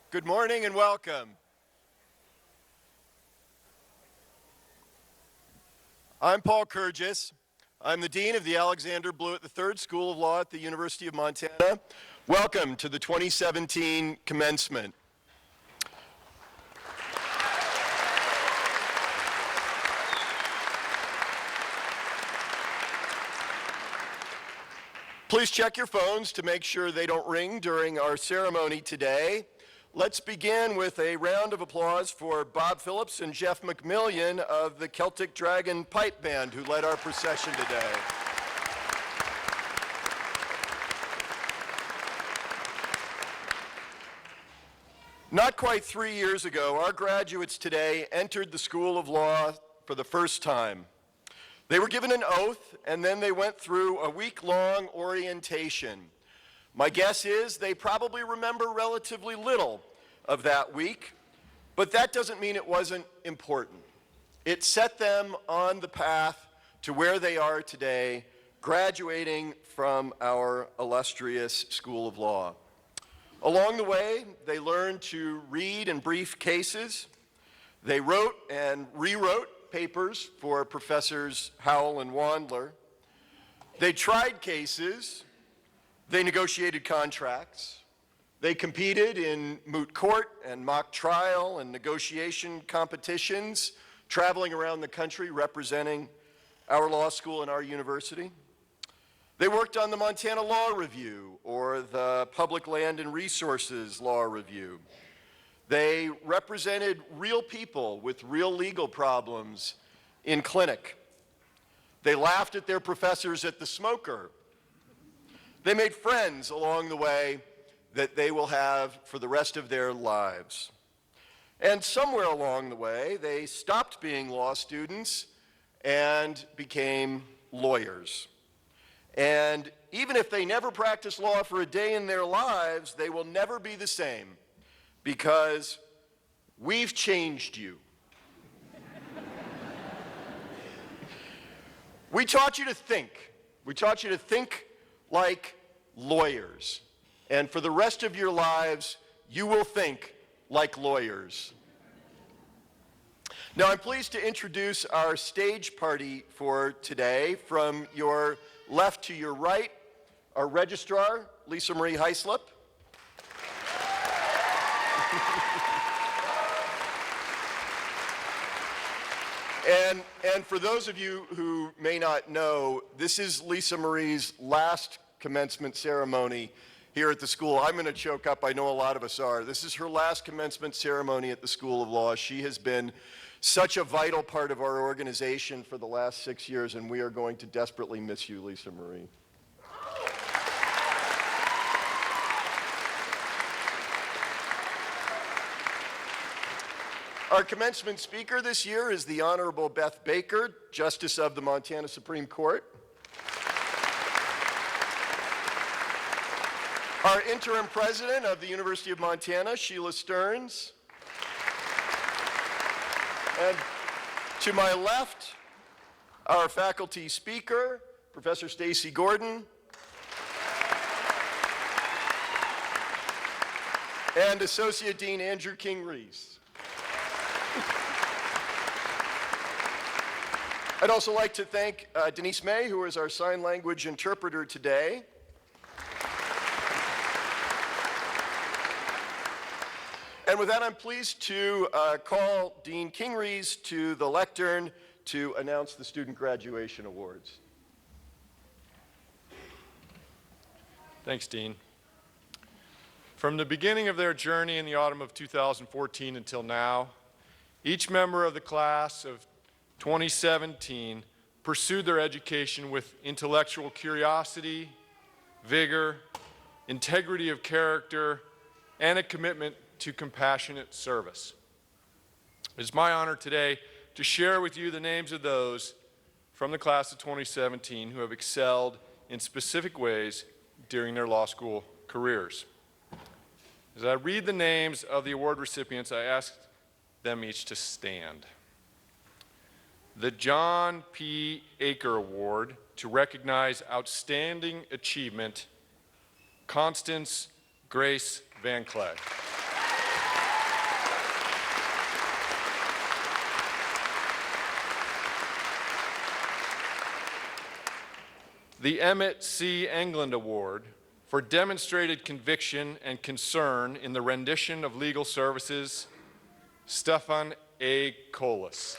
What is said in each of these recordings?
Good morning and welcome. I'm Paul Kurgis. I'm the Dean of the Alexander Blewett III School of Law at the University of Montana. Welcome to the 2017 commencement. Please check your phones to make sure they don't ring during our ceremony today. Let's begin with a round of applause for Bob Phillips and Jeff McMillian of the Celtic Dragon Pipe Band, who led our procession today. Not quite 3 years ago, our graduates today entered the School of Law for the first time. They were given an oath, and then they went through a week-long orientation. My guess is they probably remember relatively little of that week, but that doesn't mean it wasn't important. It set them on the path to where they are today, graduating from our illustrious School of Law. Along the way, they learned to read and brief cases. They wrote and rewrote papers for Professors Howell and Wandler. They tried cases. They negotiated contracts. They competed in moot court and mock trial and negotiation competitions, traveling around the country representing our law school and our university. They worked on the Montana Law Review or the Public Land and Resources Law Review. They represented real people with real legal problems in clinic. They laughed at their professors at the Smoker. They made friends along the way that they will have for the rest of their lives. And somewhere along the way, they stopped being law students and became lawyers. And even if they never practice law for a day in their lives, they will never be the same, because we've changed you. We taught you to think. We taught you to think like lawyers. And for the rest of your lives, you will think like lawyers. Now, I'm pleased to introduce our stage party for today. From your left to your right, our registrar, Lisa Marie Heislip. And for those of you who may not know, this is Lisa Marie's last commencement ceremony here at the school. I'm going to choke up. I know a lot of us are. This is her last commencement ceremony at the School of Law. She has been such a vital part of our organization for the last 6 years, and we are going to desperately miss you, Lisa Marie. Our commencement speaker this year is the Honorable Beth Baker, Justice of the Montana Supreme Court. Our interim president of the University of Montana, Sheila Stearns. And to my left, our faculty speaker, Professor Stacy Gordon. And Associate Dean Andrew King-Reese. I'd also like to thank Denise May, who is our sign language interpreter today. And with that, I'm pleased to call Dean King-Reese to the lectern to announce the student graduation awards. Thanks, Dean. From the beginning of their journey in the autumn of 2014 until now, each member of the class of 2017 pursued their education with intellectual curiosity, vigor, integrity of character, and a commitment to compassionate service. It is my honor today to share with you the names of those from the class of 2017 who have excelled in specific ways during their law school careers. As I read the names of the award recipients, I ask them each to stand. The John P. Aker Award to recognize outstanding achievement, Constance Grace Van Clegg. The Emmett C. England Award for demonstrated conviction and concern in the rendition of legal services, Stefan A. Colas.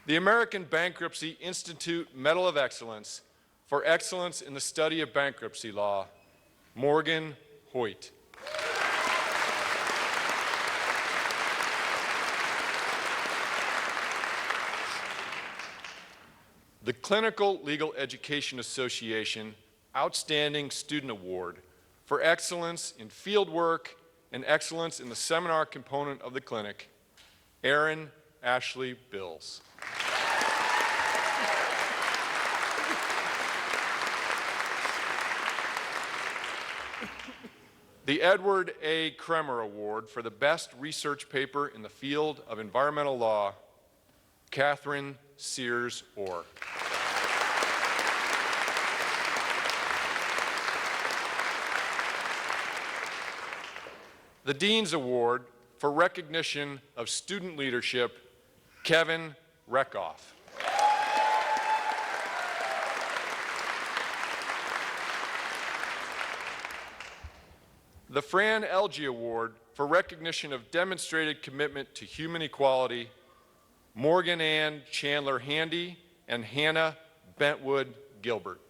The American Bankruptcy Institute Medal of Excellence for excellence in the study of bankruptcy law, Morgan Hoyt. The Clinical Legal Education Association Outstanding Student Award for excellence in field work and excellence in the seminar component of the clinic, Aaron Ashley Bills. The Edward A. Kremer Award for the best research paper in the field of environmental law, Catherine Sears Orr. The Dean's Award for recognition of student leadership, Kevin Reckoff. The Fran Elgie Award for recognition of demonstrated commitment to human equality, Morgan Ann Chandler Handy and Hannah Bentwood Gilbert.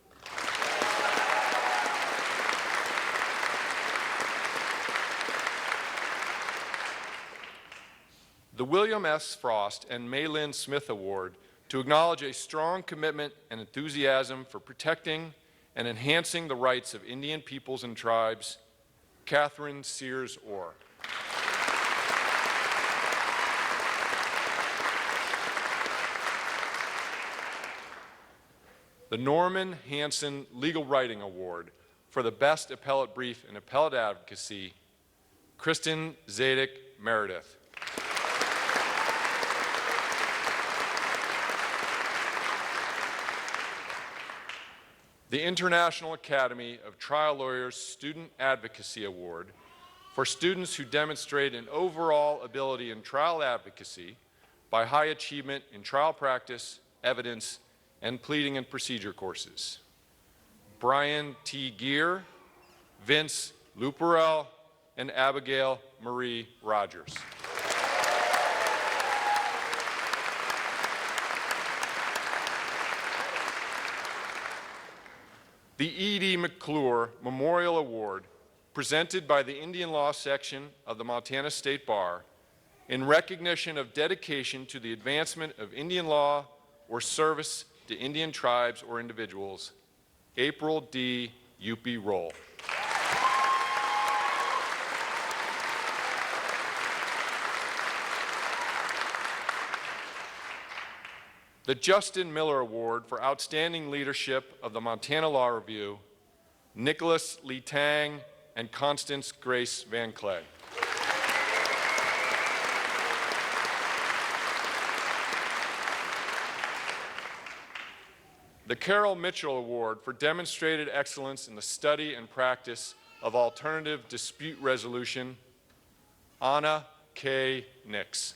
The William S. Frost and Maylin Smith Award to acknowledge a strong commitment and enthusiasm for protecting and enhancing the rights of Indian peoples and tribes, Catherine Sears Orr. The Norman Hansen Legal Writing Award for the best appellate brief in appellate advocacy, Kristen Zadek Meredith. The International Academy of Trial Lawyers Student Advocacy Award for students who demonstrate an overall ability in trial advocacy by high achievement in trial practice, evidence, and pleading and procedure courses. Brian T. Gear, Vince Luperel, and Abigail Marie Rogers. The E.D. McClure Memorial Award, presented by the Indian Law Section of the Montana State Bar in recognition of dedication to the advancement of Indian law or service to Indian tribes or individuals, April D. Yupi Roll. The Justin Miller Award for Outstanding Leadership of the Montana Law Review, Nicholas Lee Tang and Constance Grace Van Clay. The Carol Mitchell Award for Demonstrated Excellence in the Study and Practice of Alternative Dispute Resolution, Anna K. Nix.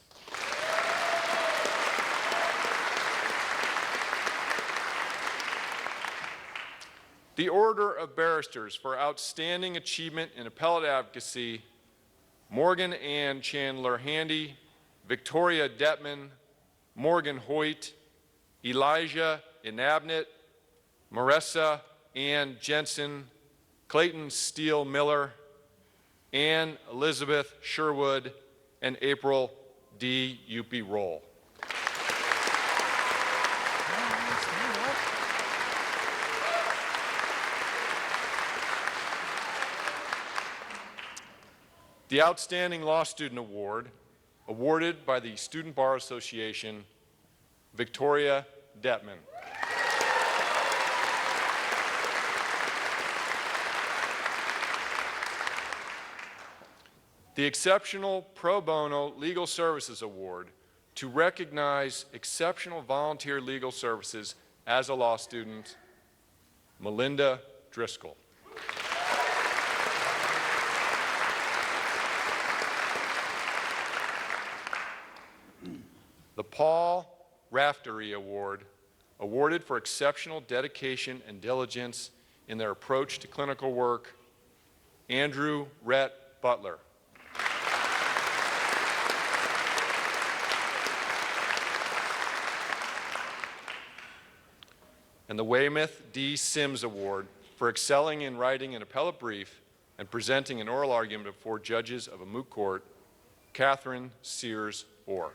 The Order of Barristers for Outstanding Achievement in Appellate Advocacy, Morgan Ann Chandler Handy, Victoria Detman, Morgan Hoyt, Elijah Inabnit, Marissa Ann Jensen, Clayton Steele Miller, Ann Elizabeth Sherwood, and April D. Yupi Roll. The Outstanding Law Student Award, awarded by the Student Bar Association, Victoria Detman. The Exceptional Pro Bono Legal Services Award to recognize exceptional volunteer legal services as a law student, Melinda Driscoll. Paul Raftery Award, awarded for exceptional dedication and diligence in their approach to clinical work, Andrew Rhett Butler. And the Weymouth D. Sims Award for excelling in writing an appellate brief and presenting an oral argument before judges of a moot court, Catherine Sears Orr.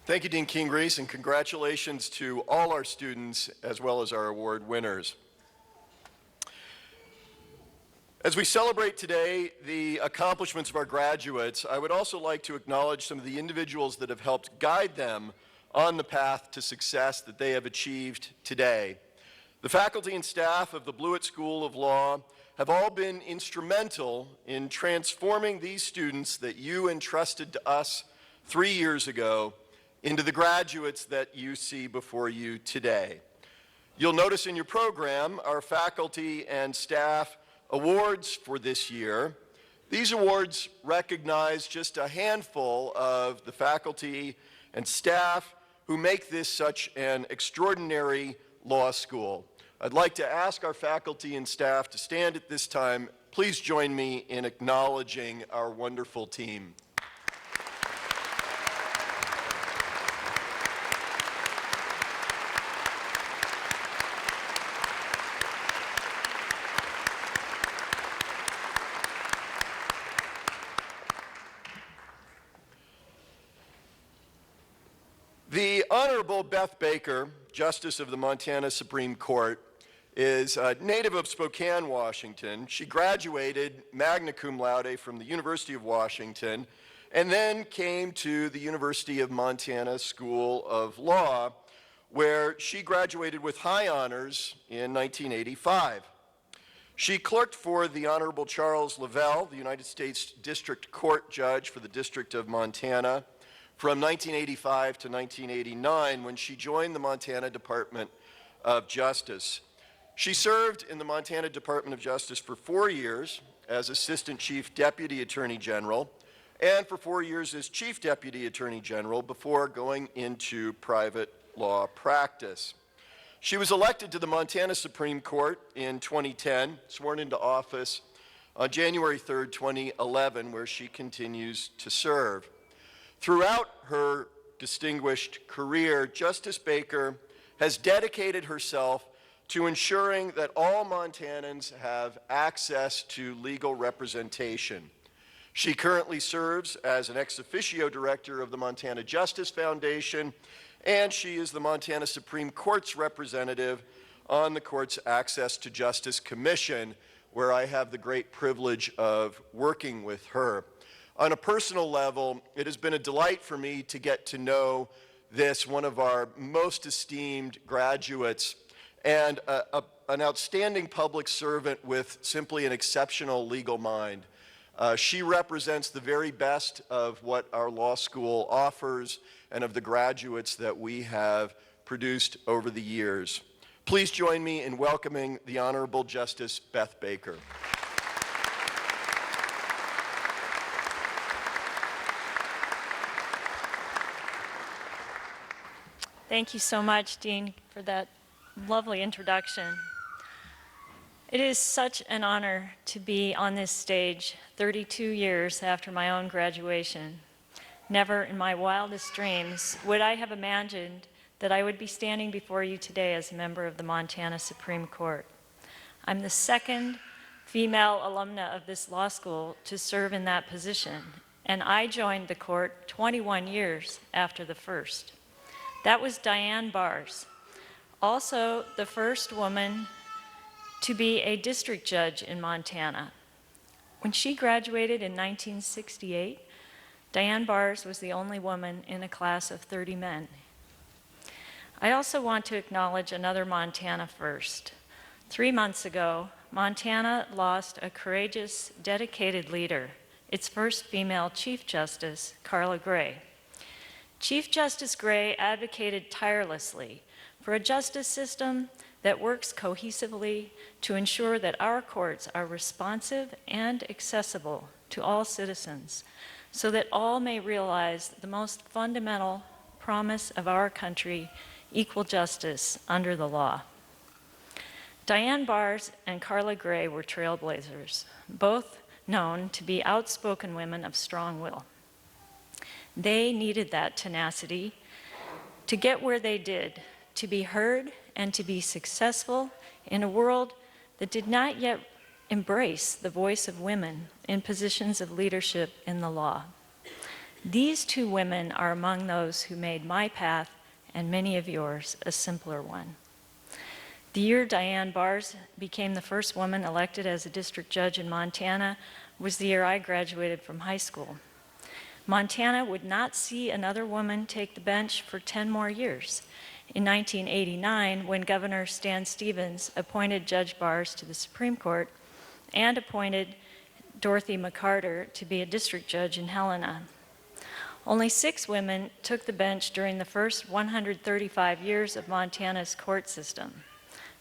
Thank you, Dean King-Reese, and congratulations to all our students as well as our award winners. As we celebrate today the accomplishments of our graduates, I would also like to acknowledge some of the individuals that have helped guide them on the path to success that they have achieved today. The faculty and staff of the Blewett School of Law have all been instrumental in transforming these students that you entrusted to us 3 years ago into the graduates that you see before you today. You'll notice in your program our faculty and staff awards for this year. These awards recognize just a handful of the faculty and staff who make this such an extraordinary law school. I'd like to ask our faculty and staff to stand at this time. Please join me in acknowledging our wonderful team. The Honorable Beth Baker, Justice of the Montana Supreme Court, is a native of Spokane, Washington. She graduated magna cum laude from the University of Washington and then came to the University of Montana School of Law, where she graduated with high honors in 1985. She clerked for the Honorable Charles Lavelle, the United States District Court Judge for the District of Montana, from 1985 to 1989 when she joined the Montana Department of Justice. She served in the Montana Department of Justice for 4 years as Assistant Chief Deputy Attorney General and for 4 years as Chief Deputy Attorney General before going into private law practice. She was elected to the Montana Supreme Court in 2010, sworn into office on January 3rd, 2011, where she continues to serve. Throughout her distinguished career, Justice Baker has dedicated herself to ensuring that all Montanans have access to legal representation. She currently serves as an ex officio director of the Montana Justice Foundation, and she is the Montana Supreme Court's representative on the court's Access to Justice Commission, where I have the great privilege of working with her. On a personal level, it has been a delight for me to get to know this, one of our most esteemed graduates, and an outstanding public servant with simply an exceptional legal mind. She represents the very best of what our law school offers and of the graduates that we have produced over the years. Please join me in welcoming the Honorable Justice Beth Baker. Thank you so much, Dean, for that lovely introduction. It is such an honor to be on this stage 32 years after my own graduation. Never in my wildest dreams would I have imagined that I would be standing before you today as a member of the Montana Supreme Court. I'm the second female alumna of this law school to serve in that position, and I joined the court 21 years after the first. That was Diane Bars, also the first woman to be a district judge in Montana. When she graduated in 1968, Diane Bars was the only woman in a class of 30 men. I also want to acknowledge another Montana first. 3 months ago, Montana lost a courageous, dedicated leader, its first female Chief Justice, Carla Gray. Chief Justice Gray advocated tirelessly for a justice system that works cohesively to ensure that our courts are responsive and accessible to all citizens, so that all may realize the most fundamental promise of our country, equal justice under the law. Diane Bars and Carla Gray were trailblazers, both known to be outspoken women of strong will. They needed that tenacity to get where they did, to be heard and to be successful in a world that did not yet embrace the voice of women in positions of leadership in the law. These two women are among those who made my path and many of yours a simpler one. The year Diane Bars became the first woman elected as a district judge in Montana was the year I graduated from high school. Montana would not see another woman take the bench for 10 more years. In 1989, when Governor Stan Stevens appointed Judge Bars to the Supreme Court and appointed Dorothy McCarter to be a district judge in Helena. Only 6 women took the bench during the first 135 years of Montana's court system.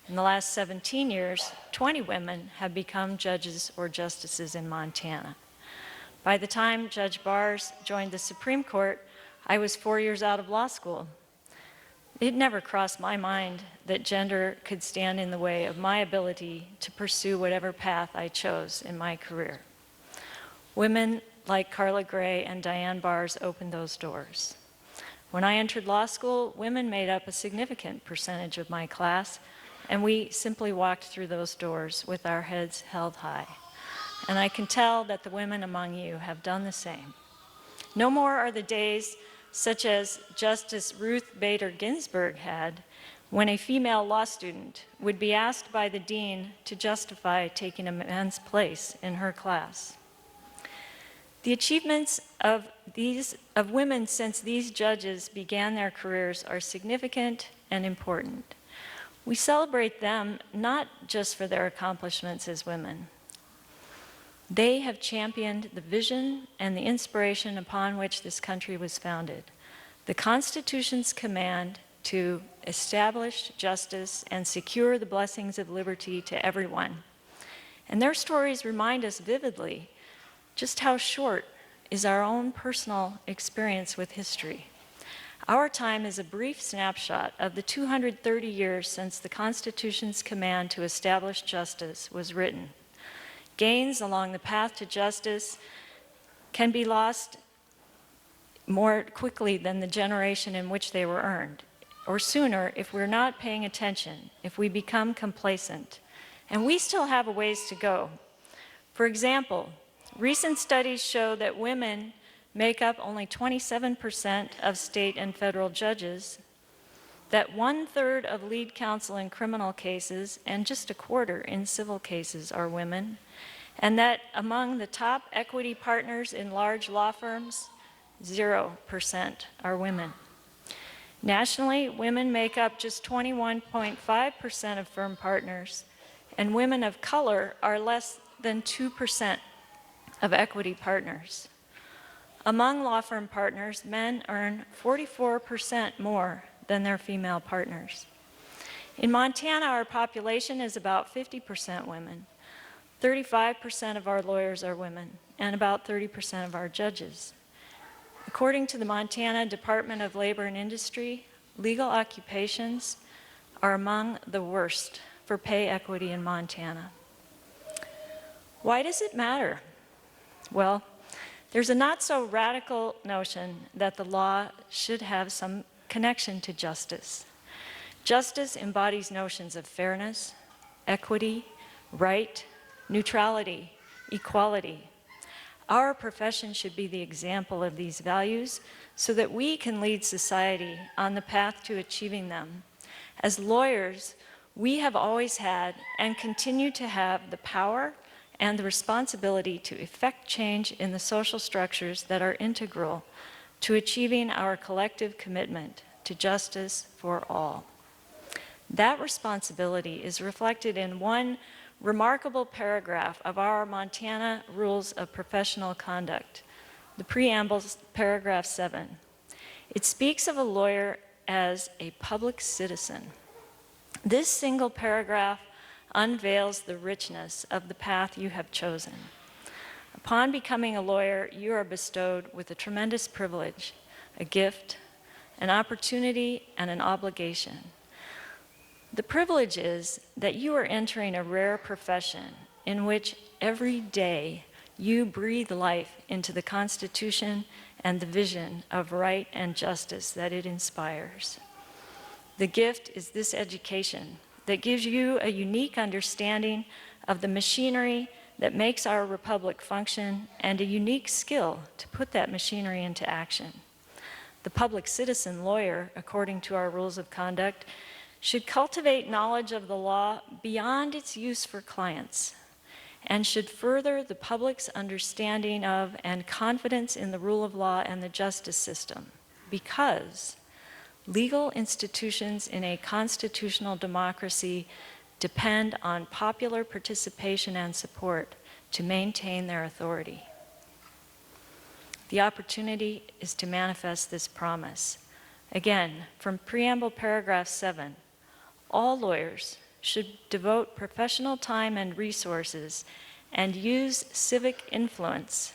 In the last 17 years, 20 women have become judges or justices in Montana. By the time Judge Bars joined the Supreme Court, I was 4 years out of law school. It never crossed my mind that gender could stand in the way of my ability to pursue whatever path I chose in my career. Women like Carla Gray and Diane Bars opened those doors. When I entered law school, women made up a significant percentage of my class, and we simply walked through those doors with our heads held high. And I can tell that the women among you have done the same. No more are the days such as Justice Ruth Bader Ginsburg had, when a female law student would be asked by the dean to justify taking a man's place in her class. The achievements of women since these judges began their careers are significant and important. We celebrate them not just for their accomplishments as women. They have championed the vision and the inspiration upon which this country was founded. The Constitution's command to establish justice and secure the blessings of liberty to everyone. And their stories remind us vividly just how short is our own personal experience with history. Our time is a brief snapshot of the 230 years since the Constitution's command to establish justice was written. Gains along the path to justice can be lost more quickly than the generation in which they were earned, or sooner if we're not paying attention, if we become complacent. And we still have a ways to go. For example, recent studies show that women make up only 27% of state and federal judges, that 1/3 of lead counsel in criminal cases and just 1/4 in civil cases are women, and that among the top equity partners in large law firms, 0% are women. Nationally, women make up just 21.5% of firm partners, and women of color are less than 2% of equity partners. Among law firm partners, men earn 44% more than their female partners. In Montana, our population is about 50% women. 35% of our lawyers are women, and about 30% of our judges. According to the Montana Department of Labor and Industry, legal occupations are among the worst for pay equity in Montana. Why does it matter? Well, there's a not so radical notion that the law should have some connection to justice. Justice embodies notions of fairness, equity, right, neutrality, equality. Our profession should be the example of these values so that we can lead society on the path to achieving them. As lawyers, we have always had and continue to have the power and the responsibility to effect change in the social structures that are integral to achieving our collective commitment to justice for all. That responsibility is reflected in one remarkable paragraph of our Montana Rules of Professional Conduct, the preamble, paragraph 7. It speaks of a lawyer as a public citizen. This single paragraph unveils the richness of the path you have chosen. Upon becoming a lawyer, you are bestowed with a tremendous privilege, a gift, an opportunity, and an obligation. The privilege is that you are entering a rare profession in which every day you breathe life into the Constitution and the vision of right and justice that it inspires. The gift is this education that gives you a unique understanding of the machinery that makes our republic function and a unique skill to put that machinery into action. The public citizen lawyer, according to our rules of conduct, should cultivate knowledge of the law beyond its use for clients and should further the public's understanding of and confidence in the rule of law and the justice system, because legal institutions in a constitutional democracy depend on popular participation and support to maintain their authority. The opportunity is to manifest this promise. Again, from preamble paragraph 7, all lawyers should devote professional time and resources and use civic influence.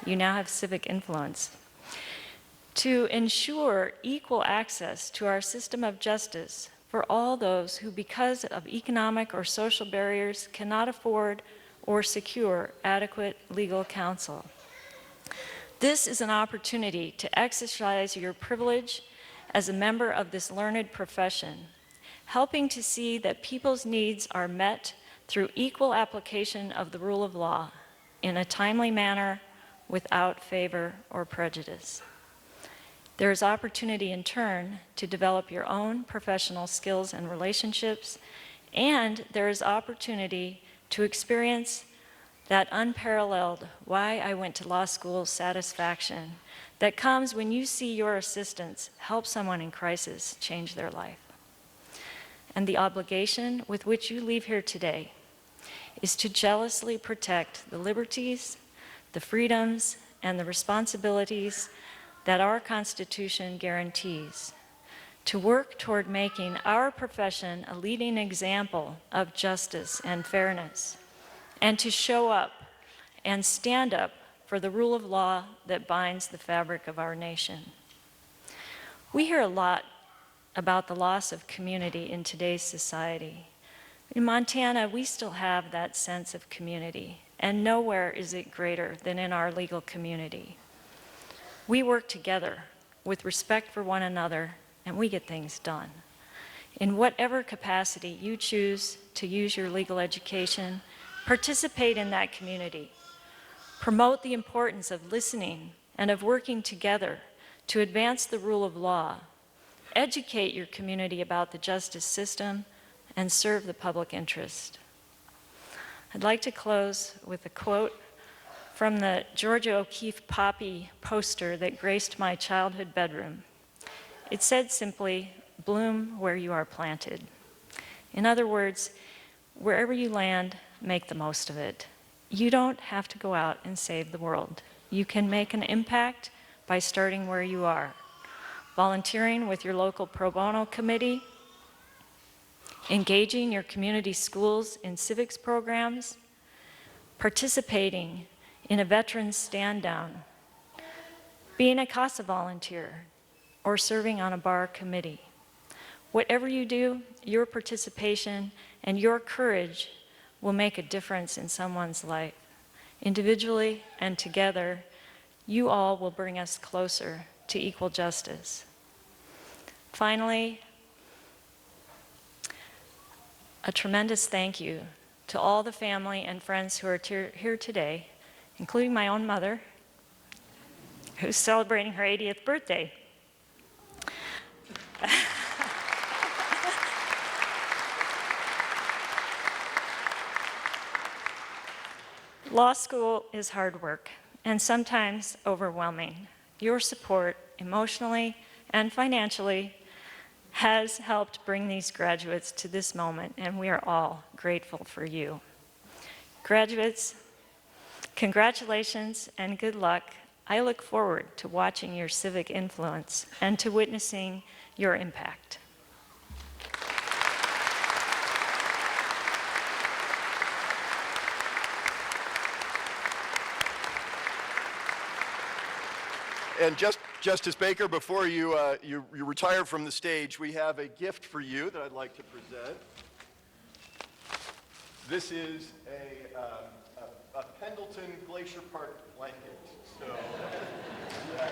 You now have civic influence to ensure equal access to our system of justice for all those who, because of economic or social barriers, cannot afford or secure adequate legal counsel. This is an opportunity to exercise your privilege as a member of this learned profession, helping to see that people's needs are met through equal application of the rule of law in a timely manner without favor or prejudice. There is opportunity in turn to develop your own professional skills and relationships, and there is opportunity to experience that unparalleled why I went to law school satisfaction that comes when you see your assistants help someone in crisis change their life. And the obligation with which you leave here today is to jealously protect the liberties, the freedoms, and the responsibilities that our Constitution guarantees, to work toward making our profession a leading example of justice and fairness, and to show up and stand up for the rule of law that binds the fabric of our nation. We hear a lot about the loss of community in today's society. In Montana, we still have that sense of community, and nowhere is it greater than in our legal community. We work together with respect for one another, and we get things done. In whatever capacity you choose to use your legal education, participate in that community. Promote the importance of listening and of working together to advance the rule of law. Educate your community about the justice system and serve the public interest. I'd like to close with a quote from the Georgia O'Keeffe poppy poster that graced my childhood bedroom. It said simply, "Bloom where you are planted." In other words, wherever you land, make the most of it. You don't have to go out and save the world. You can make an impact by starting where you are. Volunteering with your local pro bono committee, engaging your community schools in civics programs, participating in a veterans stand down, being a CASA volunteer, or serving on a bar committee. Whatever you do, your participation and your courage will make a difference in someone's life. Individually and together, you all will bring us closer to equal justice. Finally, a tremendous thank you to all the family and friends who are here today, including my own mother, who's celebrating her 80th birthday. Law school is hard work and sometimes overwhelming. Your support, emotionally and financially, has helped bring these graduates to this moment, and we are all grateful for you. Graduates, congratulations and good luck. I look forward to watching your civic influence and to witnessing your impact. And Justice Baker, before you retire from the stage, we have a gift for you that I'd like to present. This is a Pendleton Glacier Park blanket. So, yeah,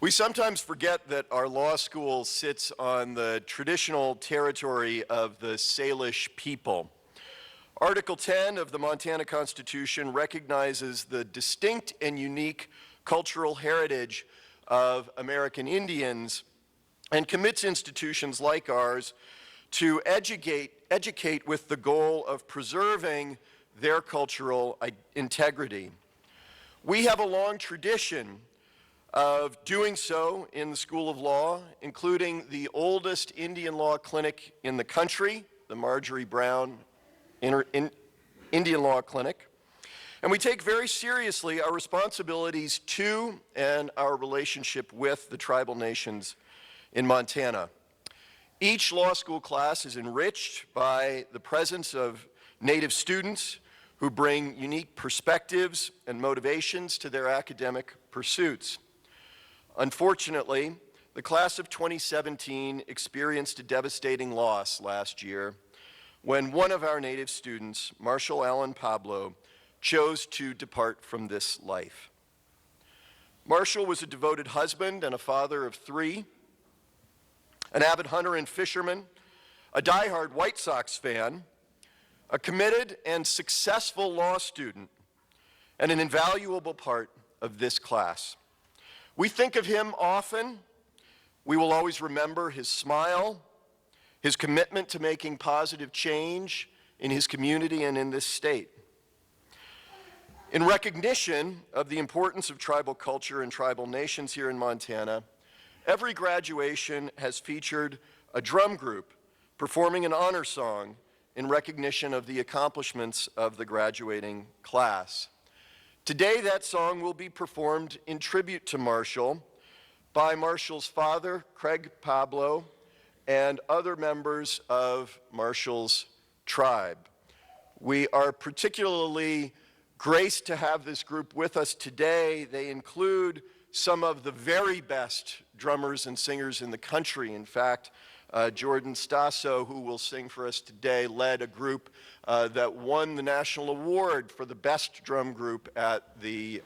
we sometimes forget that our law school sits on the traditional territory of the Salish people. Article 10 of the Montana Constitution recognizes the distinct and unique cultural heritage of American Indians and commits institutions like ours to educate with the goal of preserving their cultural integrity. We have a long tradition of doing so in the School of Law, including the oldest Indian law clinic in the country, the Marjorie Brown Indian Law Clinic. And we take very seriously our responsibilities to and our relationship with the tribal nations in Montana. Each law school class is enriched by the presence of Native students who bring unique perspectives and motivations to their academic pursuits. Unfortunately, the class of 2017 experienced a devastating loss last year when one of our Native students, Marshall Allen Pablo, chose to depart from this life. Marshall was a devoted husband and a father of 3, an avid hunter and fisherman, a diehard White Sox fan, a committed and successful law student, and an invaluable part of this class. We think of him often. We will always remember his smile, his commitment to making positive change in his community and in this state. In recognition of the importance of tribal culture and tribal nations here in Montana, every graduation has featured a drum group performing an honor song in recognition of the accomplishments of the graduating class. Today, that song will be performed in tribute to Marshall by Marshall's father, Craig Pablo, and other members of Marshall's tribe. We are particularly graced to have this group with us today. They include some of the very best drummers and singers in the country. In fact, Jordan Stasso, who will sing for us today, led a group that won the national award for the best drum group at the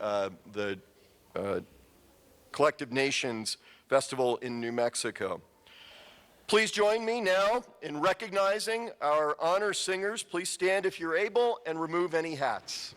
Collective Nations Festival in New Mexico. Please join me now in recognizing our honor singers. Please stand if you're able and remove any hats.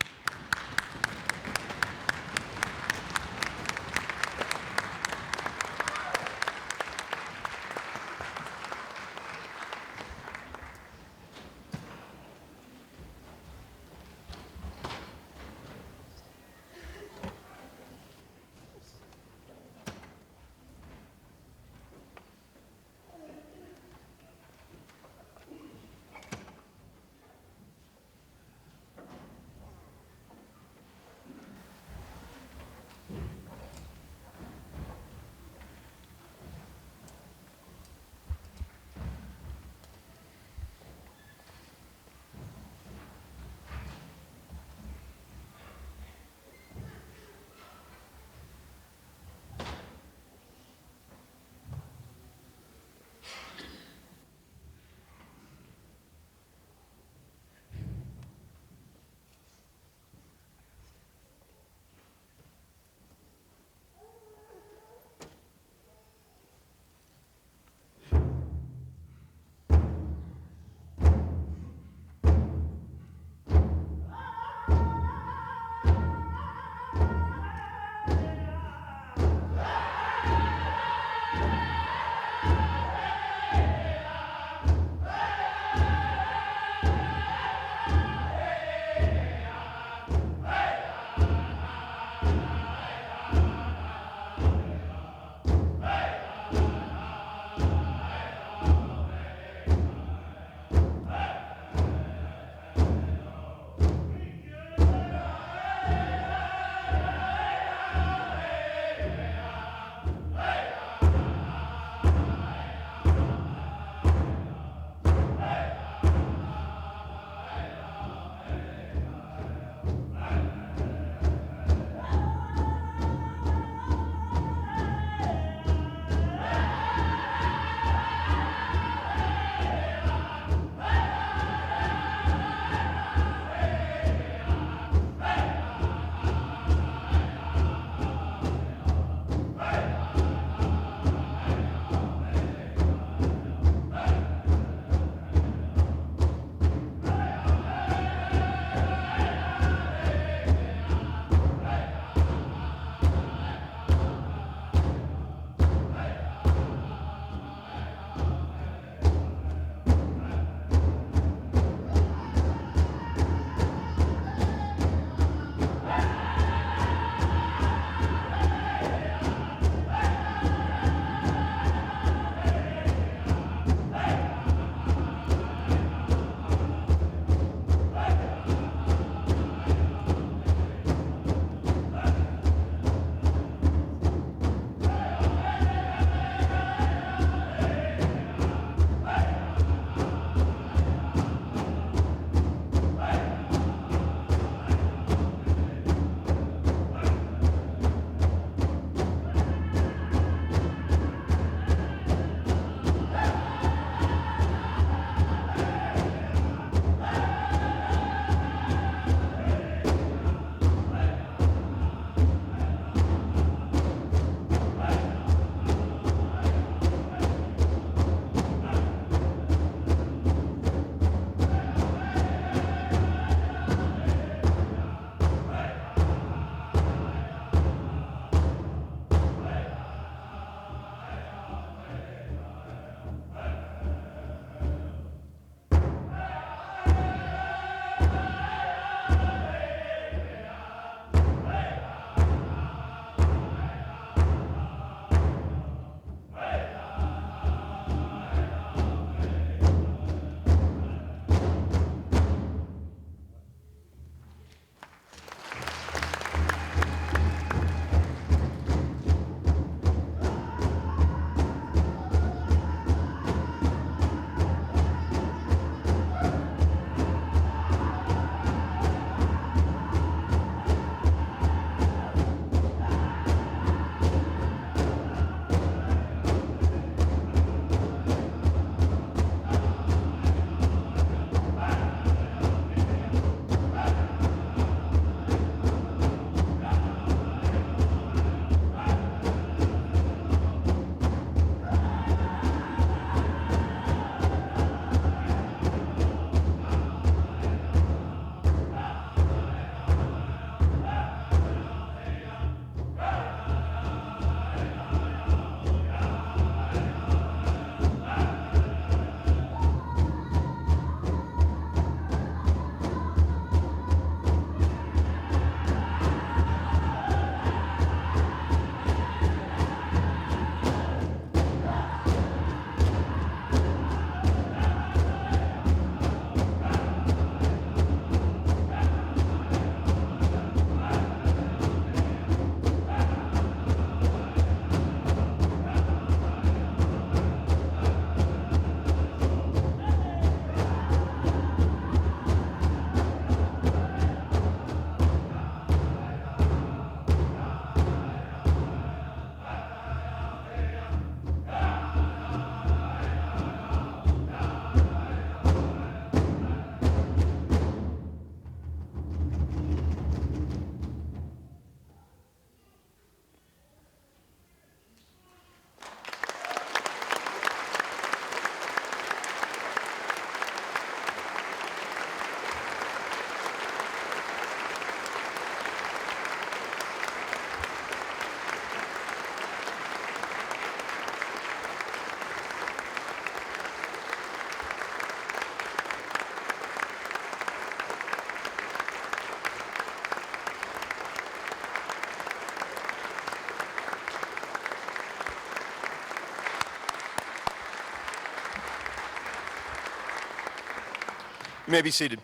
You may be seated.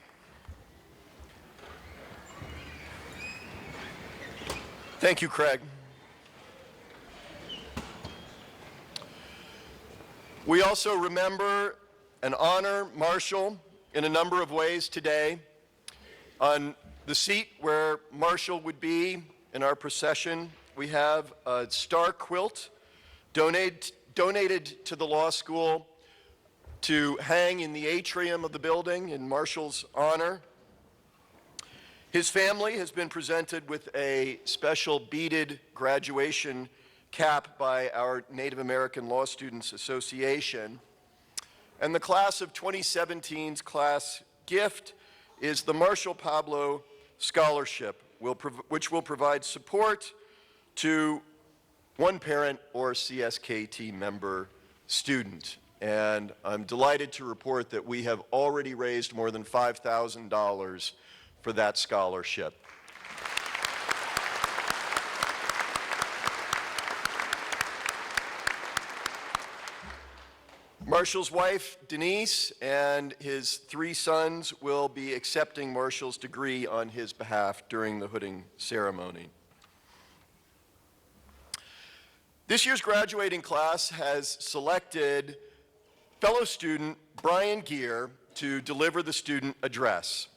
Thank you, Craig. We also remember and honor Marshall in a number of ways today. On the seat where Marshall would be in our procession, we have a star quilt donated to the law school to hang in the atrium of the building in Marshall's honor. His family has been presented with a special beaded graduation cap by our Native American Law Students Association. And the class of 2017's class gift is the Marshall Pablo Scholarship, which will provide support to one parent or CSKT member student. And I'm delighted to report that we have already raised more than $5,000 for that scholarship. Marshall's wife, Denise, and his 3 sons will be accepting Marshall's degree on his behalf during the hooding ceremony. This year's graduating class has selected fellow student Brian Gear to deliver the student address.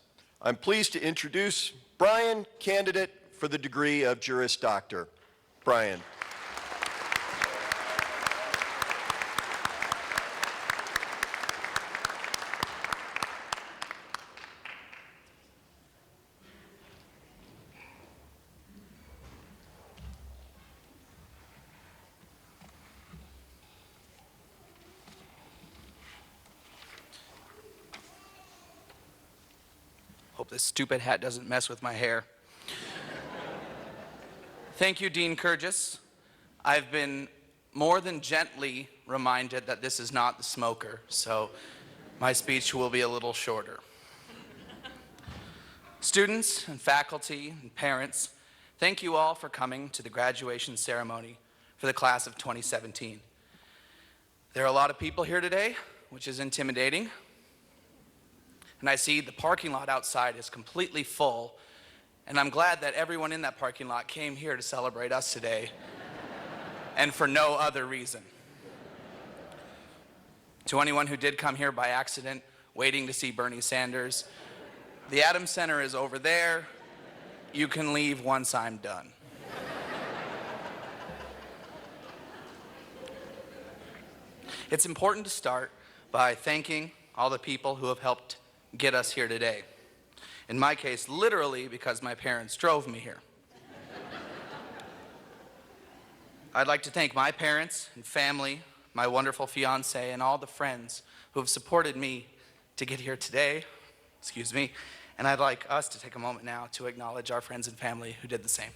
I'm pleased to introduce Brian, candidate for the degree of Juris Doctor. Brian. Hope this stupid hat doesn't mess with my hair. Thank you, Dean Kurgis. I've been more than gently reminded that this is not the smoker, so my speech will be a little shorter. Students and faculty and parents, thank you all for coming to the graduation ceremony for the class of 2017. There are a lot of people here today, which is intimidating. And I see the parking lot outside is completely full, and I'm glad that everyone in that parking lot came here to celebrate us today, and for no other reason. To anyone who did come here by accident, waiting to see Bernie Sanders, the Adams Center is over there. You can leave once I'm done. It's important to start by thanking all the people who have helped get us here today. In my case, literally, because my parents drove me here. I'd like to thank my parents and family, my wonderful fiance, and all the friends who have supported me to get here today. Excuse me. And I'd like us to take a moment now to acknowledge our friends and family who did the same.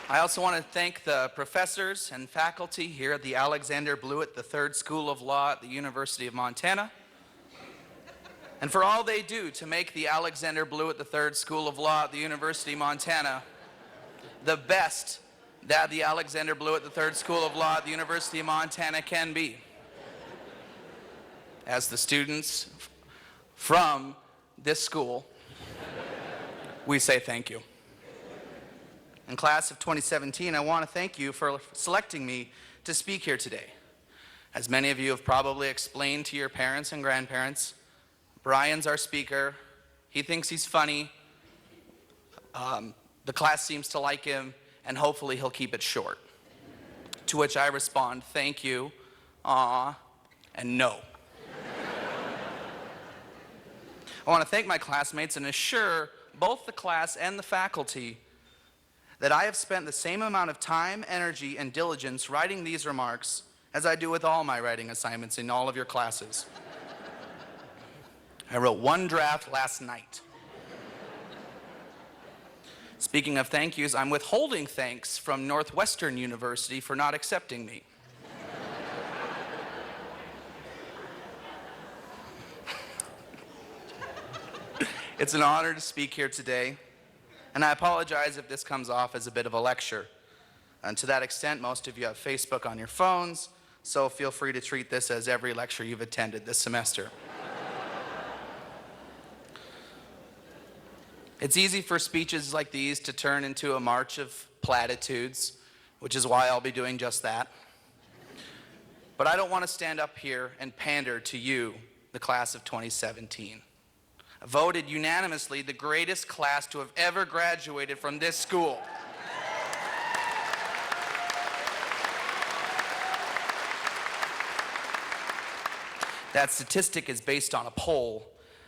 I also want to thank the professors and faculty here at the Alexander Blewett III School of Law at the University of Montana, and for all they do to make the Alexander Blewett III School of Law at the University of Montana the best that the Alexander Blewett III School of Law at the University of Montana can be. As the students from this school, we say thank you. In class of 2017, I want to thank you for selecting me to speak here today. As many of you have probably explained to your parents and grandparents, Brian's our speaker. He thinks he's funny. The class seems to like him, and hopefully he'll keep it short. To which I respond, thank you, aw, and no. I want to thank my classmates and assure both the class and the faculty that I have spent the same amount of time, energy, and diligence writing these remarks as I do with all my writing assignments in all of your classes. I wrote one draft last night. Speaking of thank yous, I'm withholding thanks from Northwestern University for not accepting me. It's an honor to speak here today, and I apologize if this comes off as a bit of a lecture. And to that extent, most of you have Facebook on your phones, so feel free to treat this as every lecture you've attended this semester. It's easy for speeches like these to turn into a march of platitudes, which is why I'll be doing just that. But I don't want to stand up here and pander to you, the class of 2017. Voted unanimously the greatest class to have ever graduated from this school. That statistic is based on a poll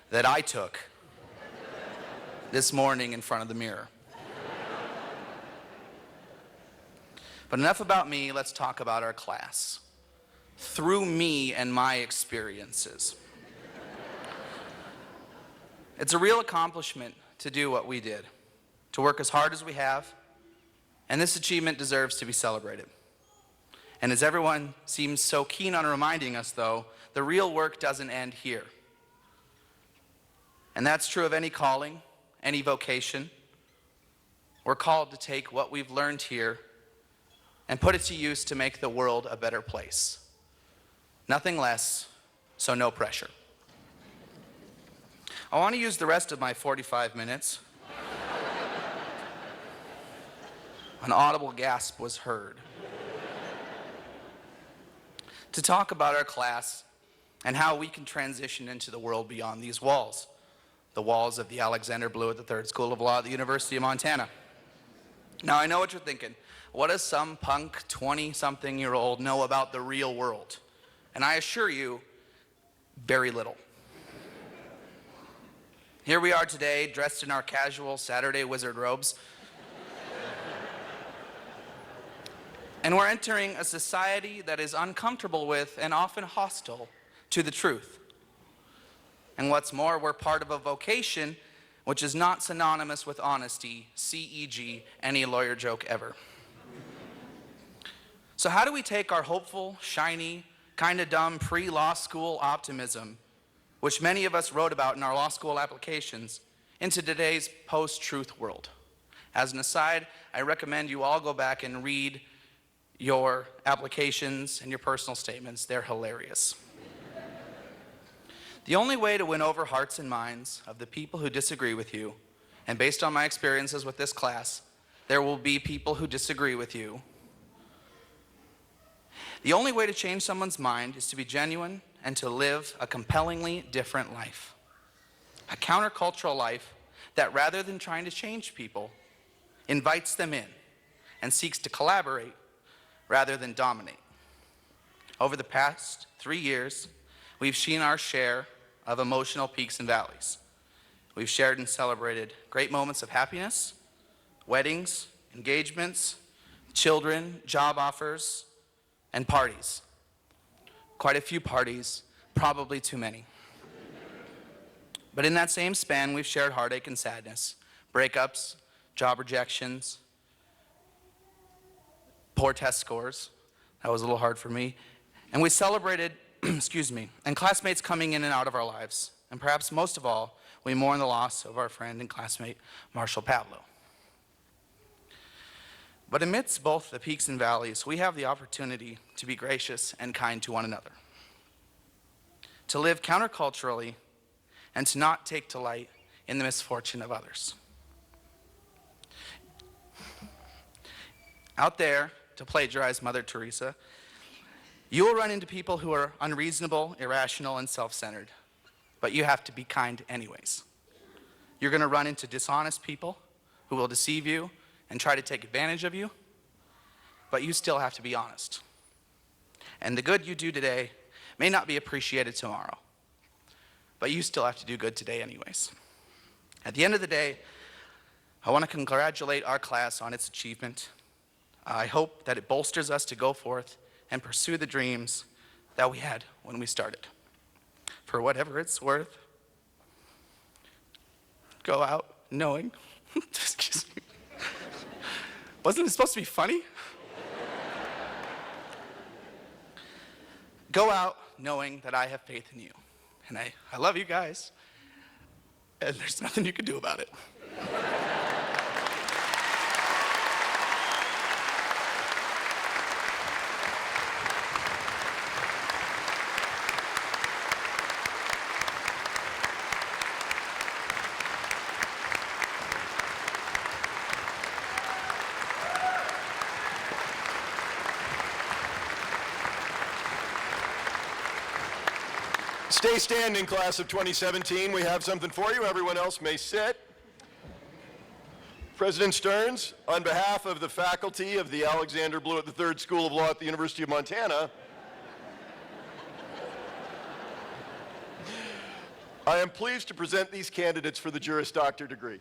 that I took this morning in front of the mirror. But enough about me, let's talk about our class. Through me and my experiences. It's a real accomplishment to do what we did, to work as hard as we have, and this achievement deserves to be celebrated. And as everyone seems so keen on reminding us, though, the real work doesn't end here. And that's true of any calling, any vocation. We're called to take what we've learned here and put it to use to make the world a better place. Nothing less, so no pressure. I want to use the rest of my 45 minutes. An audible gasp was heard. To talk about our class and how we can transition into the world beyond these walls, the walls of the Alexander Blewett III School of Law at the University of Montana. Now, I know what you're thinking. What does some punk 20-something-year-old know about the real world? And I assure you, very little. Here we are today, dressed in our casual Saturday wizard robes. And we're entering a society that is uncomfortable with and often hostile to the truth. And what's more, we're part of a vocation which is not synonymous with honesty, C-E-G, any lawyer joke ever. So how do we take our hopeful, shiny, kind of dumb pre-law school optimism, which many of us wrote about in our law school applications, into today's post-truth world? As an aside, I recommend you all go back and read your applications and your personal statements. They're hilarious. The only way to win over hearts and minds of the people who disagree with you, and based on my experiences with this class, there will be people who disagree with you. The only way to change someone's mind is to be genuine and to live a compellingly different life. A countercultural life that, rather than trying to change people, invites them in and seeks to collaborate rather than dominate. Over the past 3 years, we've seen our share of emotional peaks and valleys. We've shared and celebrated great moments of happiness, weddings, engagements, children, job offers, and parties. Quite a few parties, probably too many. But in that same span, we've shared heartache and sadness, breakups, job rejections, poor test scores. That was a little hard for me. And we celebrated, and classmates coming in and out of our lives. And perhaps most of all, we mourn the loss of our friend and classmate, Marshall Pavlo. But amidst both the peaks and valleys, we have the opportunity to be gracious and kind to one another, to live counterculturally, and to not take delight in the misfortune of others. Out there, to plagiarize Mother Teresa, you will run into people who are unreasonable, irrational, and self-centered, but you have to be kind anyways. You're going to run into dishonest people who will deceive you and try to take advantage of you, but you still have to be honest. And the good you do today may not be appreciated tomorrow, but you still have to do good today anyways. At the end of the day, I want to congratulate our class on its achievement. I hope that it bolsters us to go forth and pursue the dreams that we had when we started. For whatever it's worth, go out knowing, excuse me, wasn't it supposed to be funny? Go out knowing that I have faith in you. And I love you guys, and there's nothing you can do about it. Stay standing, class of 2017. We have something for you. Everyone else may sit. President Stearns, on behalf of the faculty of the Alexander Blewett III School of Law at the University of Montana, I am pleased to present these candidates for the Juris Doctor degree.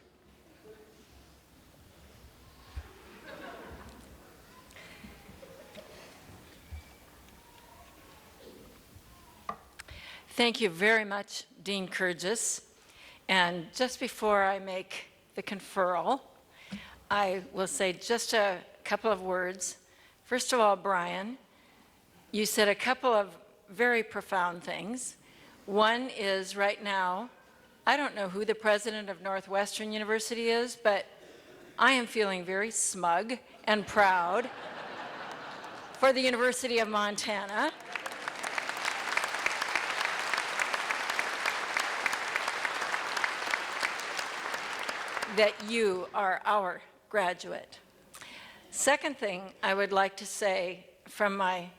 Thank you very much, Dean Kurgis. And just before I make the conferral, I will say just a couple of words. First of all, Brian, you said a couple of very profound things. One is right now, I don't know who the president of Northwestern University is, but I am feeling very smug and proud for the University of Montana. That you are our graduate. Second thing I would like to say from my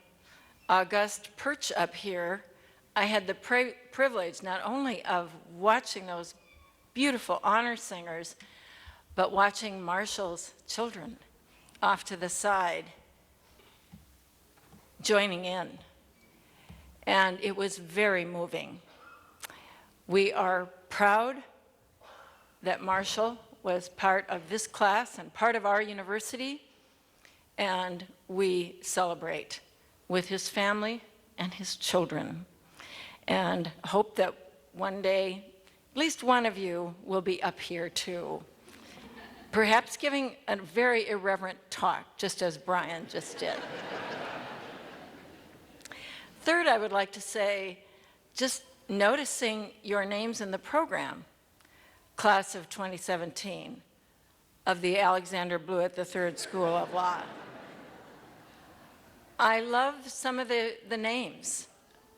august perch up here, I had the privilege not only of watching those beautiful honor singers, but watching Marshall's children off to the side joining in. And it was very moving. We are proud that Marshall was part of this class and part of our university, and we celebrate with his family and his children, and hope that one day at least one of you will be up here too, perhaps giving a very irreverent talk, just as Brian just did. Third, I would like to say, just noticing your names in the program, class of 2017 of the Alexander Blewett III School of Law. I love some of the names.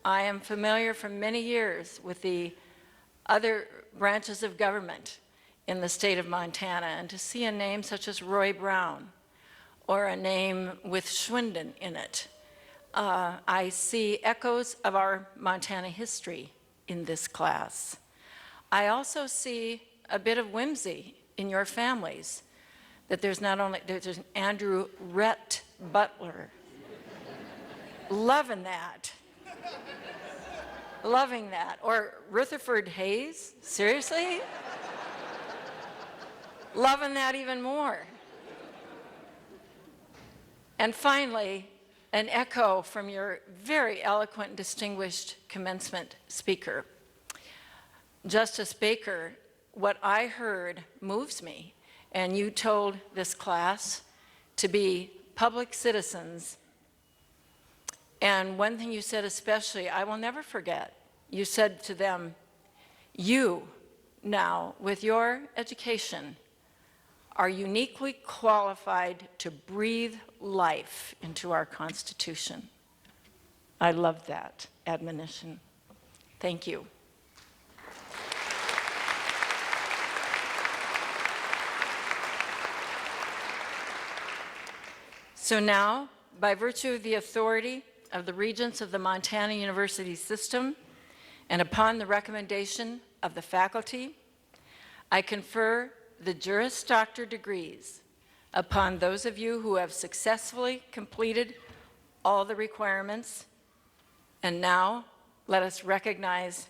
I am familiar for many years with the other branches of government in the state of Montana, and to see a name such as Roy Brown or a name with Schwinden in it, I see echoes of our Montana history in this class. I also see a bit of whimsy in your families, that there's not only, there's Andrew Rhett Butler. Loving that. Loving that. Or Rutherford Hayes, seriously? Loving that even more. And finally, an echo from your very eloquent and distinguished commencement speaker. Justice Baker, what I heard moves me, and you told this class to be public citizens. And one thing you said especially, I will never forget, you said to them, you now, with your education, are uniquely qualified to breathe life into our Constitution. I love that admonition. Thank you. So now, by virtue of the authority of the Regents of the Montana University System, and upon the recommendation of the faculty, I confer the Juris Doctor degrees upon those of you who have successfully completed all the requirements. And now, let us recognize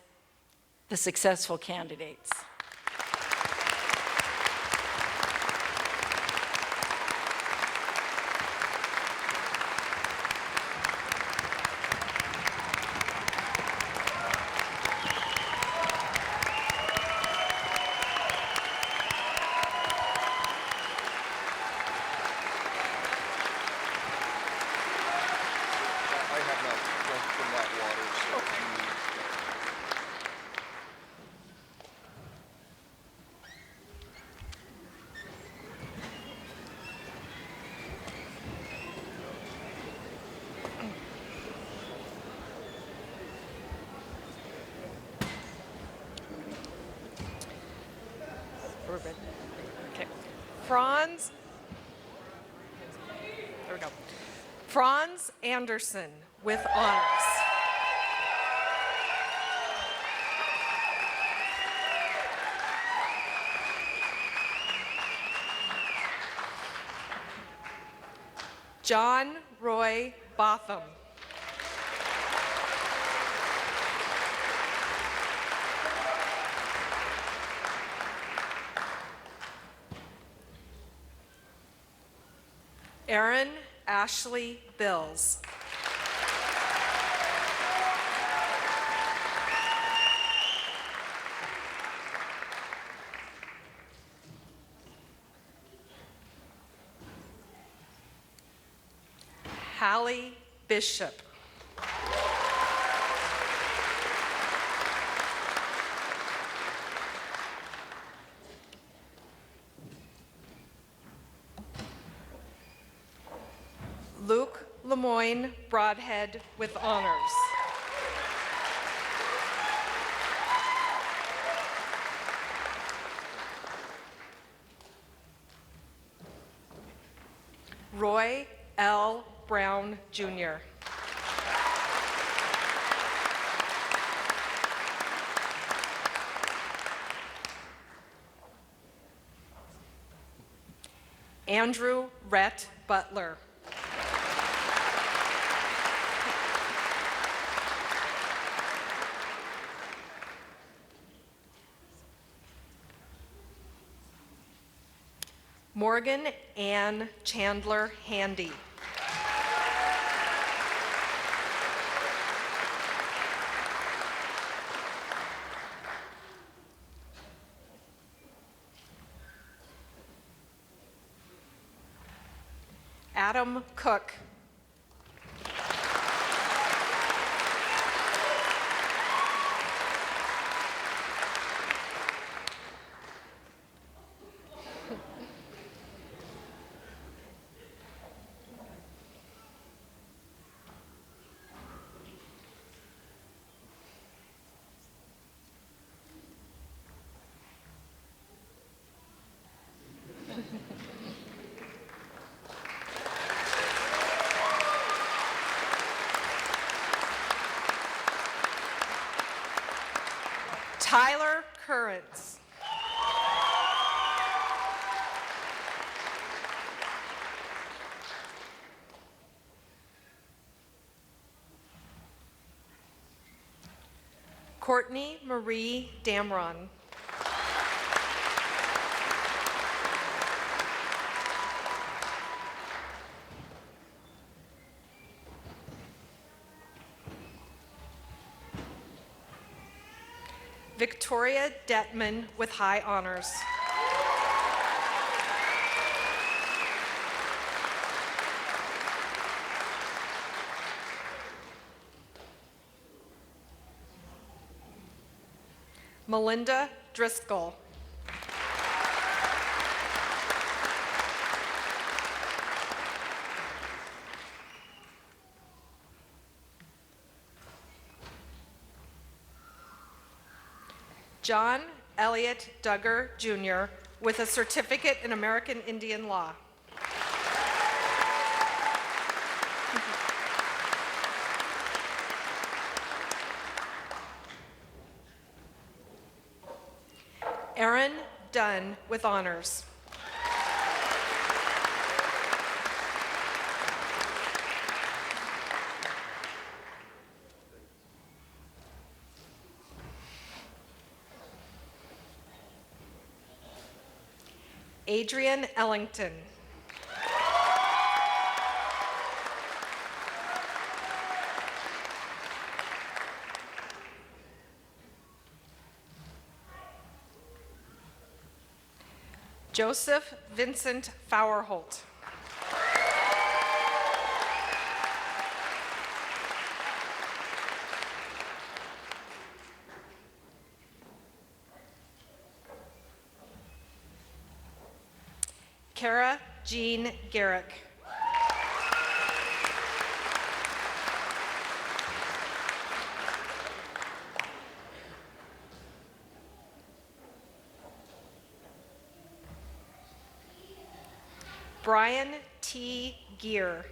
the successful candidates. I have not drunk from that water, so Okay. Franz, there we go. Franz Anderson with honors. John Roy Botham. Erin Ashley Bills. Hallie Bishop. Luke Lemoyne Broadhead with honors. Roy L. Brown, Jr. Andrew Rhett Butler. Morgan Ann Chandler Handy. Adam Cook. Tyler Currents. Courtney Marie Damron. Victoria Detman with high honors. Melinda Driscoll. John Elliott Duggar, Jr., with a certificate in American Indian Law. Aaron Dunn with honors. Adrian Ellington. Joseph Vincent Fauerholt. Kara Jean Garrick. Brian T. Gear.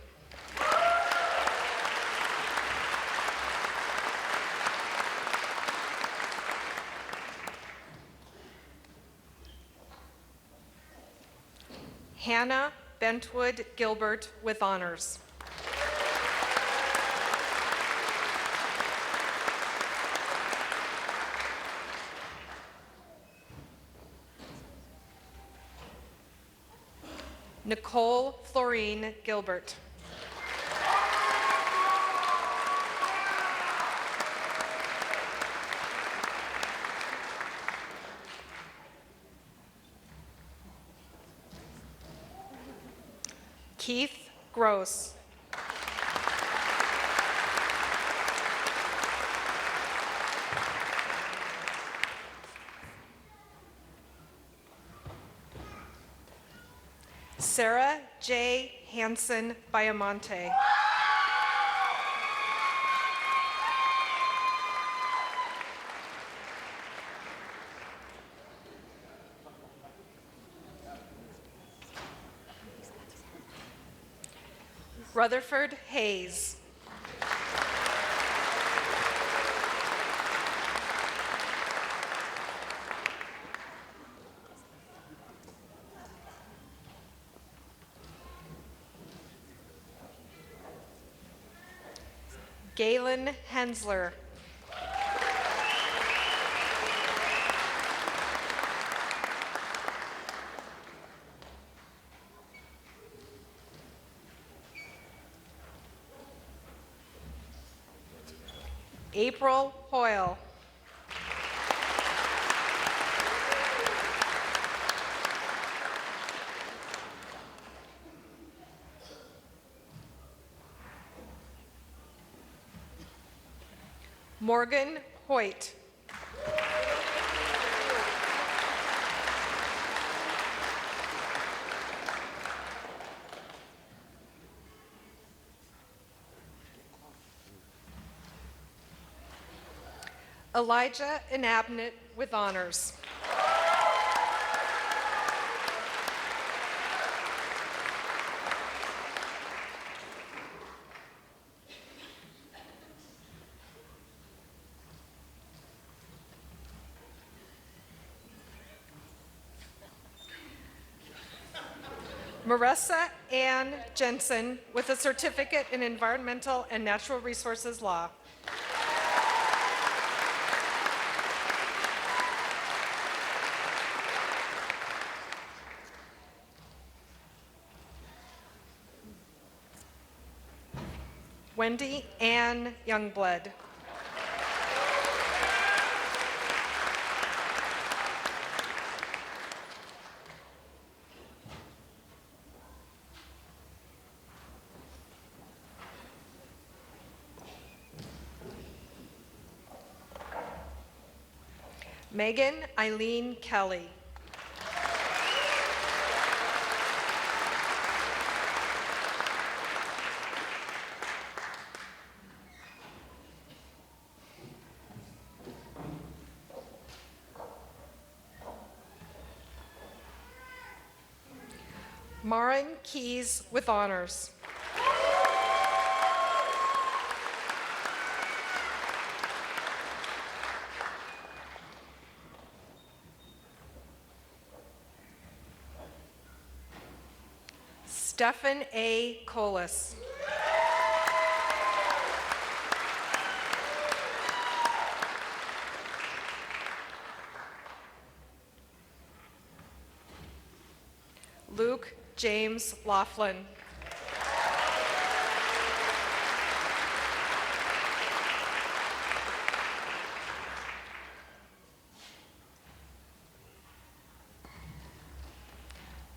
Hannah Bentwood Gilbert with honors. Nicole Florine Gilbert. Keith Gross. Sarah J. Hansen Biamonte. Rutherford Hayes. Galen Hensler. April Hoyle. Morgan Hoyt. Elijah Inabnet with honors. Marissa Ann Jensen with a certificate in Environmental and Natural Resources Law. Wendy Ann Youngblood. Megan Eileen Kelly. Marin Keys with honors. Stephen A. Colas. Luke James Laughlin.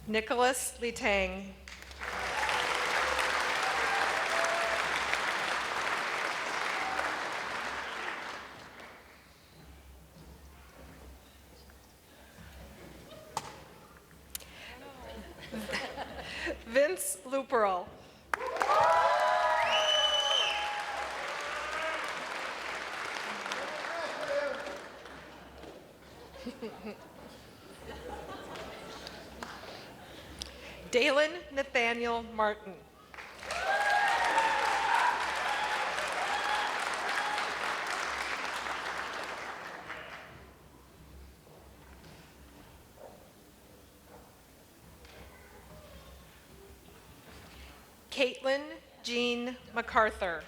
Nicholas Litang. Vince Luperal. Dalen Nathaniel Martin. Caitlin Jean MacArthur.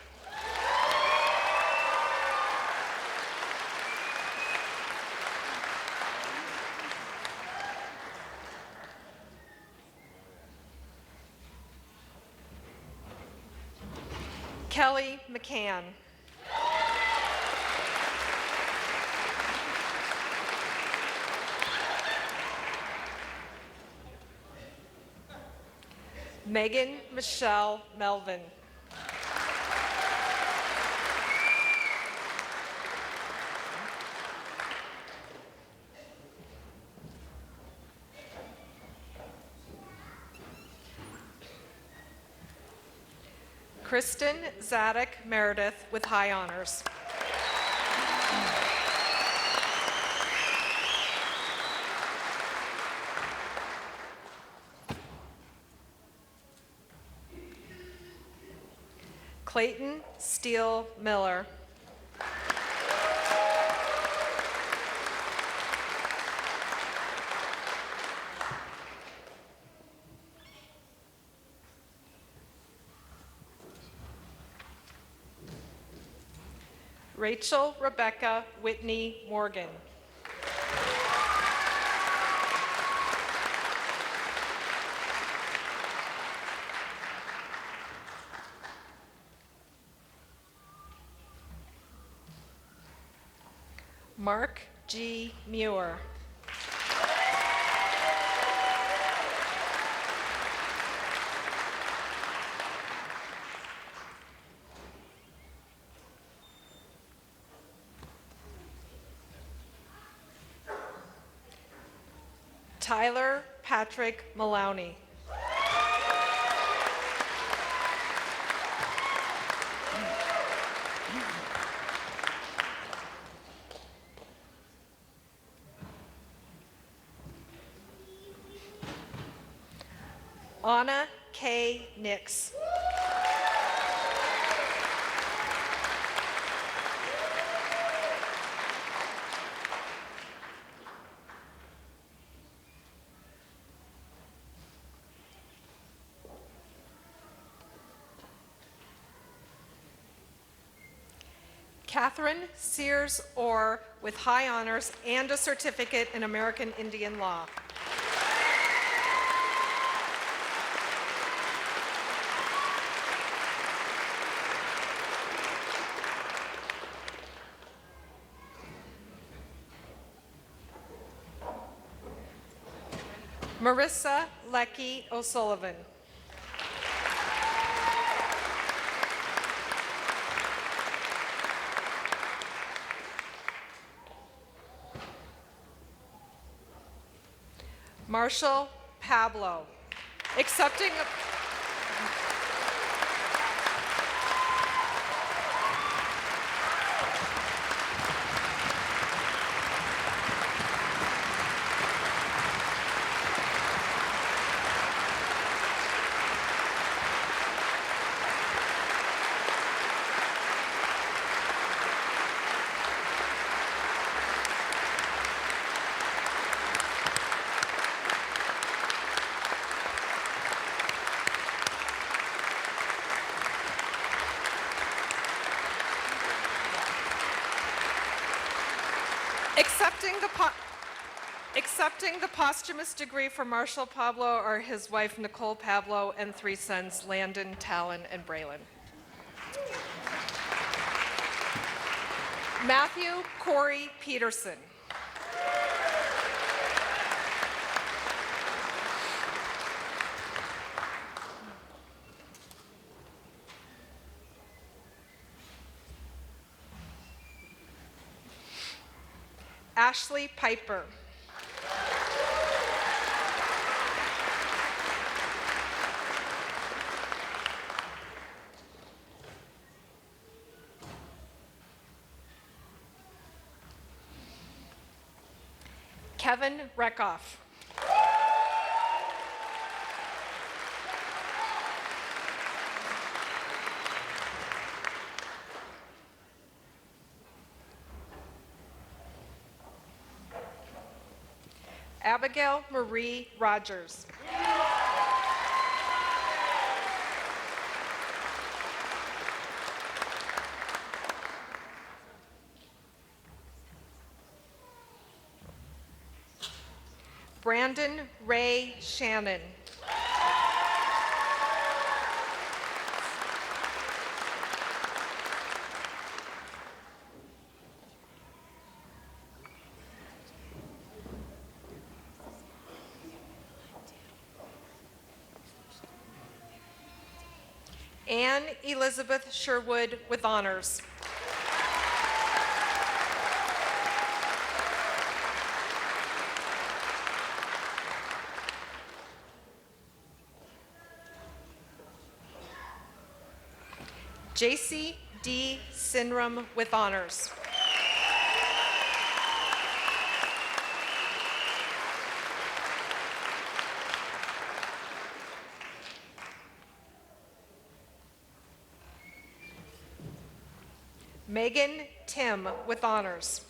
Kelly McCann. Megan Michelle Melvin. Kristen Zadok Meredith with high honors. Clayton Steele Miller. Rachel Rebecca Whitney Morgan. Mark G. Muir. Tyler Patrick Maloney. Anna K. Nix. Catherine Sears Orr with high honors and a certificate in American Indian law. Marissa Lecky O'Sullivan. Marshall Pablo. Accepting Accepting the posthumous degree for Marshall Pablo are his wife Nicole Pablo and 3 sons Landon, Talon, and Braylon. Matthew Corey Peterson. Ashley Piper. Kevin Reckoff. Abigail Marie Rogers. Brandon Ray Shannon. Anne Elizabeth Sherwood with honors. JC D. Sinram with honors. Megan Tim with honors.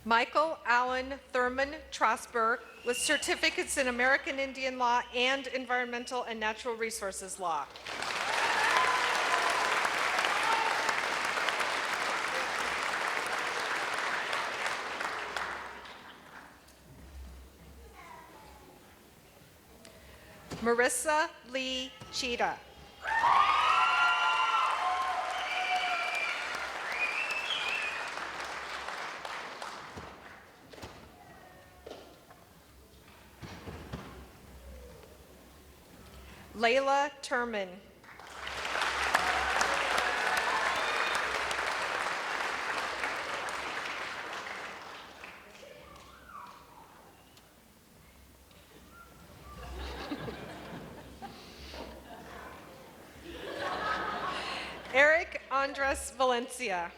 Michael Allen Thurman Trosper with certificates in American Indian Law and Environmental and Natural Resources Law. Marissa Lee Cheetah. Layla Turman. Eric Andres Valencia.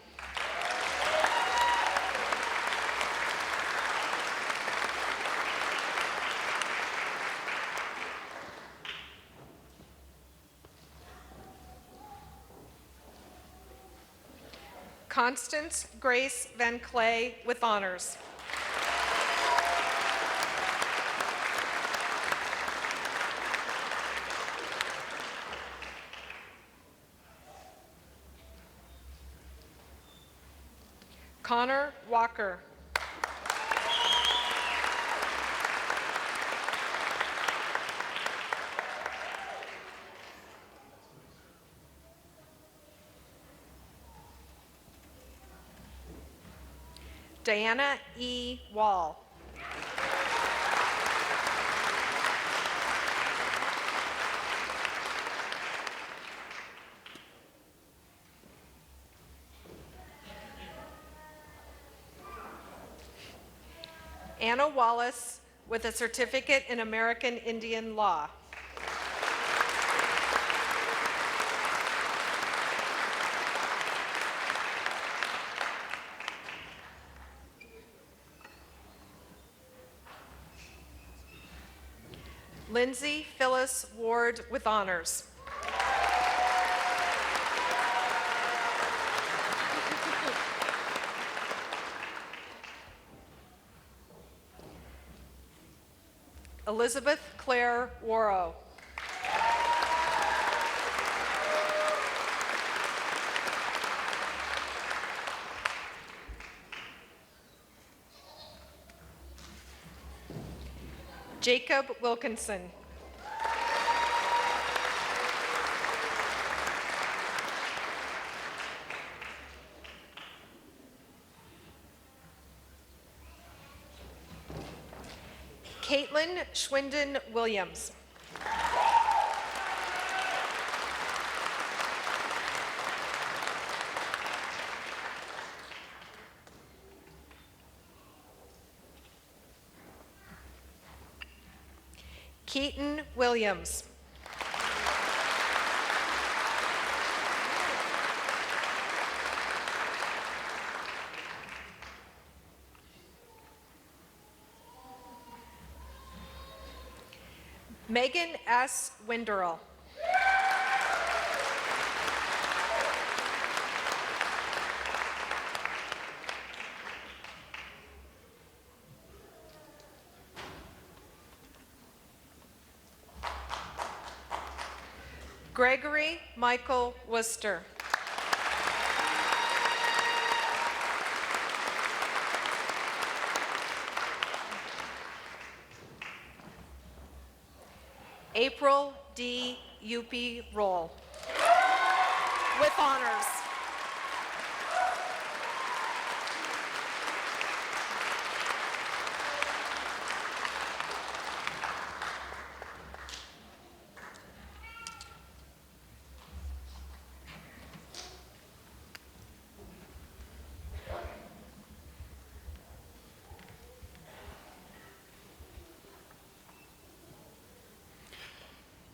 Constance Grace Van Clay with honors. Connor Walker. Diana E. Wall. Anna Wallace with a certificate in American Indian Law. Lindsay Phyllis Ward with honors. Elizabeth Claire Warrow. Jacob Wilkinson. Caitlin Schwinden Williams. Keaton Williams. Megan S. Winderl. Gregory Michael Worcester. April D. Yupi Roll. With honors.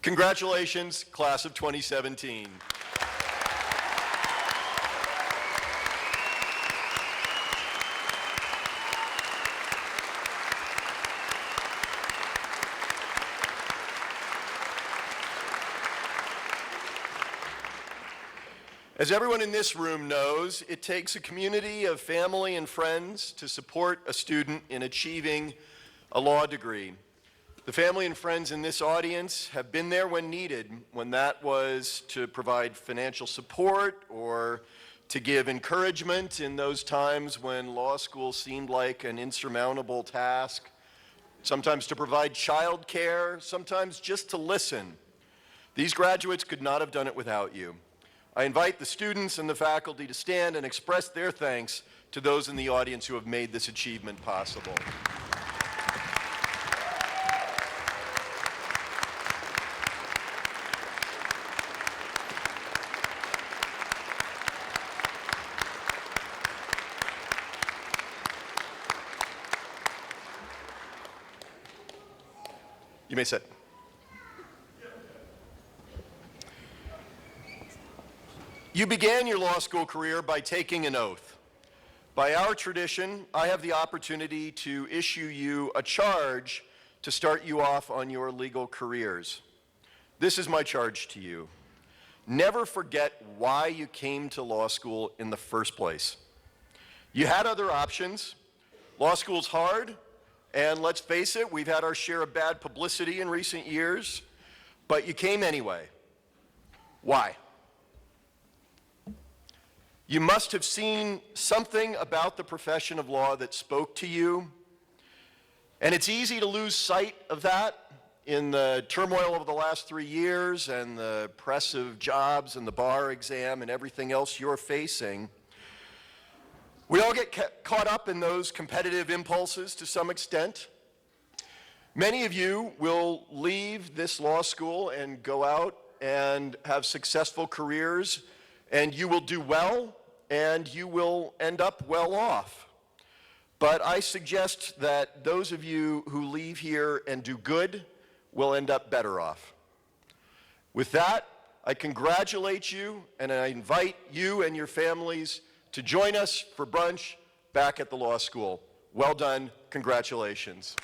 Congratulations, class of 2017. As everyone in this room knows, it takes a community of family and friends to support a student in achieving a law degree. The family and friends in this audience have been there when needed, when that was to provide financial support or to give encouragement in those times when law school seemed like an insurmountable task, sometimes to provide child care, sometimes just to listen. These graduates could not have done it without you. I invite the students and the faculty to stand and express their thanks to those in the audience who have made this achievement possible. You may sit. You began your law school career by taking an oath. By our tradition, I have the opportunity to issue you a charge to start you off on your legal careers. This is my charge to you. Never forget why you came to law school in the first place. You had other options. Law school's hard, and let's face it, we've had our share of bad publicity in recent years, but you came anyway. Why? You must have seen something about the profession of law that spoke to you, and it's easy to lose sight of that in the turmoil of the last 3 years and the press of jobs and the bar exam and everything else you're facing. We all get caught up in those competitive impulses to some extent. Many of you will leave this law school and go out and have successful careers, and you will do well, and you will end up well off. But I suggest that those of you who leave here and do good will end up better off. With that, I congratulate you, and I invite you and your families to join us for brunch back at the law school. Well done. Congratulations.